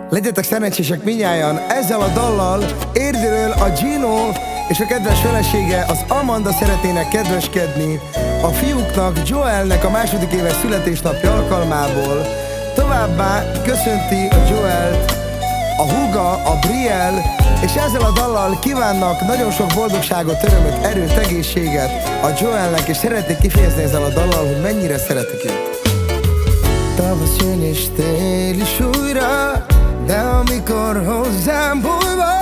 Legyetek szerencsések minnyájan, ezzel a dallal Érdiről a Gino és a kedves felesége, az Amanda szeretnének kedveskedni a fiúknak, Joelnek a második éves születésnapja alkalmából. Továbbá köszönti a Joelt a húga, a Brielle, és ezzel a dallal kívánnak nagyon sok boldogságot, örömöt, erőt, egészséget a Joelnek, és szeretnék kifejezni ezzel a dallal, hogy mennyire szeretik őt. Tavasz jön és tél is újra, de amikor hozzám bújva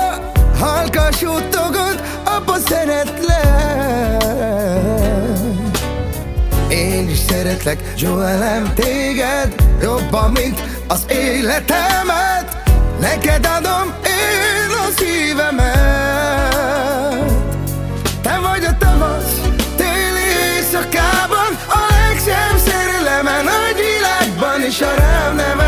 halkan suttogod, apa szeretlek. Én is szeretlek, Joelem, téged jobban, mint az életemet. Neked adom én a szívemet. Te vagy a tavasz téli éjszakában, a legszebb szerelem a nagy világban, és a rám neve